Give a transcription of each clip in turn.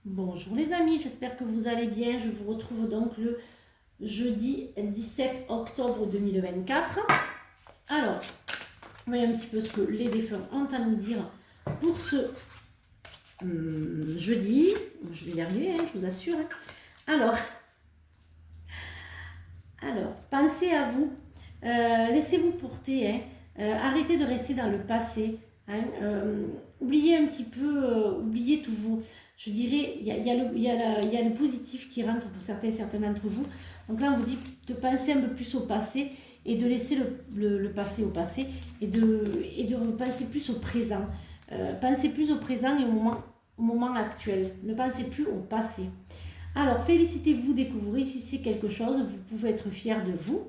Bonjour les amis, j'espère que vous allez bien. Je vous retrouve donc le jeudi 17 octobre 2024. Alors, voyons un petit peu ce que les défunts ont à nous dire pour ce jeudi. Je vais y arriver, je vous assure. Alors, pensez à vous, laissez-vous porter, arrêtez de rester dans le passé. Oubliez un petit peu, oubliez tout vous. Je dirais, il y a le positif qui rentre pour certains d'entre vous. Donc là, on vous dit de penser un peu plus au passé et de laisser le passé au passé et de penser plus au présent. Pensez plus au présent et au moment actuel. Ne pensez plus au passé. Alors, félicitez-vous dès que vous réussissez quelque chose. Vous pouvez être fier de vous.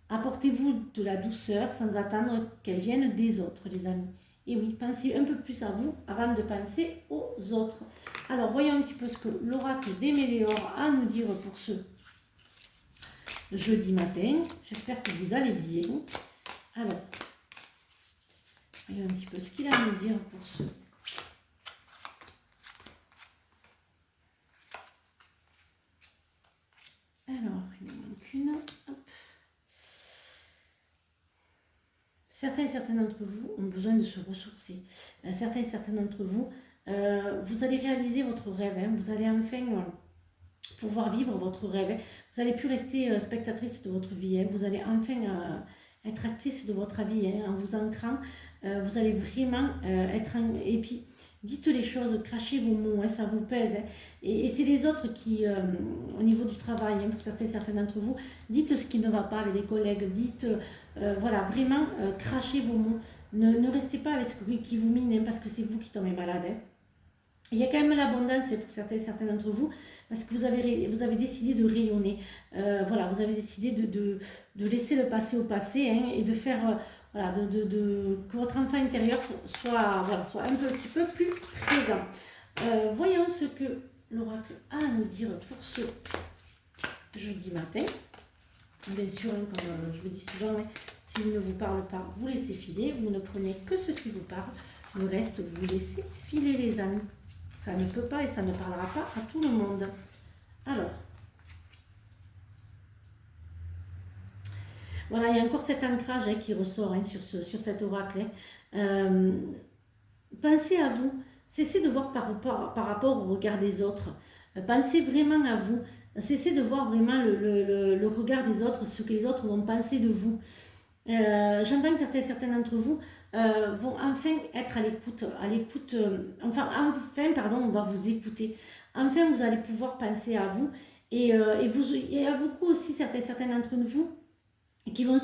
Apportez-vous de la douceur sans attendre qu'elle vienne des autres, les amis. Et oui, pensez un peu plus à vous avant de penser aux autres. Alors, voyons un petit peu ce que l'oracle des Méléores a à nous dire pour ce jeudi matin. J'espère que vous allez bien. Alors, voyons un petit peu ce qu'il a à nous dire pour ce... Alors, il en manque une. Hop. Certains d'entre vous ont besoin de se ressourcer. Certains d'entre vous, vous allez réaliser votre rêve. Vous allez enfin pouvoir vivre votre rêve. Vous n'allez plus rester spectatrice de votre vie. Vous allez enfin être actrice de votre vie. En vous ancrant, vous allez vraiment être... Et puis, dites les choses, crachez vos mots, ça vous pèse. Et c'est les autres qui, au niveau du travail, pour certains d'entre vous, dites ce qui ne va pas avec les collègues, dites, voilà, vraiment, crachez vos mots. Ne restez pas avec ce qui vous mine, parce que c'est vous qui tombez malade. Il y a quand même l'abondance pour certains d'entre vous, parce que vous avez décidé de rayonner. Voilà, vous avez décidé de laisser le passé au passé, et de faire... voilà, que votre enfant intérieur soit un petit peu plus présent. Voyons ce que l'oracle a à nous dire pour ce jeudi matin. Bien sûr, comme je vous dis souvent, s'il ne vous parle pas, vous laissez filer. Vous ne prenez que ce qui vous parle. Le reste, vous laissez filer, les amis. Ça ne peut pas et ça ne parlera pas à tout le monde. Alors, voilà, il y a encore cet ancrage qui ressort sur cet oracle. Pensez à vous. Cessez de voir par rapport au regard des autres. Pensez vraiment à vous. Cessez de voir vraiment le regard des autres, ce que les autres vont penser de vous. J'entends que certains d'entre vous vont enfin être à l'écoute, enfin, on va vous écouter. Enfin, vous allez pouvoir penser à vous. Et il y a beaucoup aussi certains d'entre vous qui vont,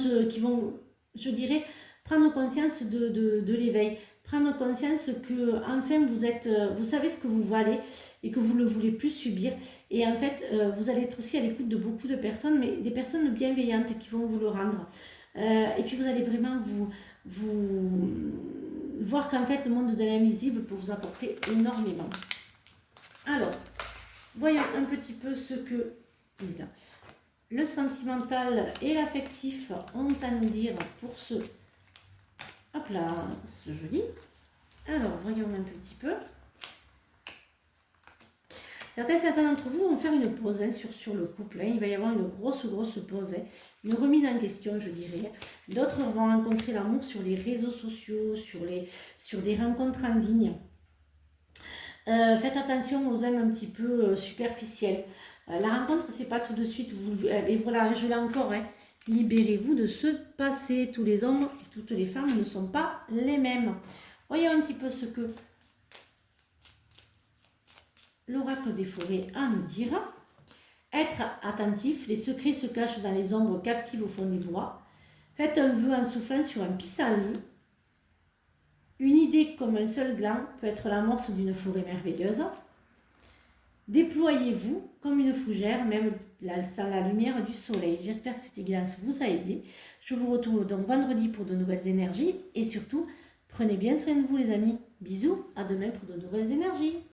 je dirais, prendre conscience de l'éveil. Prendre conscience que, enfin, vous savez ce que vous valez et que vous ne le voulez plus subir. Et en fait, vous allez être aussi à l'écoute de beaucoup de personnes, mais des personnes bienveillantes qui vont vous le rendre. Et puis vous allez vraiment vous voir qu'en fait, le monde de l'invisible peut vous apporter énormément. Alors, voyons un petit peu ce que le sentimental et l'affectif ont à nous dire pour ce jeudi. Alors, voyons un petit peu. Certains d'entre vous vont faire une pause sur le couple. Il va y avoir une grosse pause, une remise en question, je dirais. D'autres vont rencontrer l'amour sur les réseaux sociaux, sur des rencontres en ligne. Faites attention aux âmes un petit peu superficielles. La rencontre, c'est pas tout de suite. Et voilà, je l'ai encore. Libérez-vous de ce passé. Tous les hommes et toutes les femmes ne sont pas les mêmes. Voyons un petit peu ce que l'oracle des forêts a à nous dire. Être attentif, les secrets se cachent dans les ombres captives au fond des bois. Faites un vœu en soufflant sur un pissenlit. Une idée comme un seul gland peut être l'amorce d'une forêt merveilleuse. Déployez-vous comme une fougère, même sans la lumière du soleil. J'espère que cette guidance vous a aidé. Je vous retrouve donc vendredi pour de nouvelles énergies. Et surtout, prenez bien soin de vous les amis. Bisous, à demain pour de nouvelles énergies.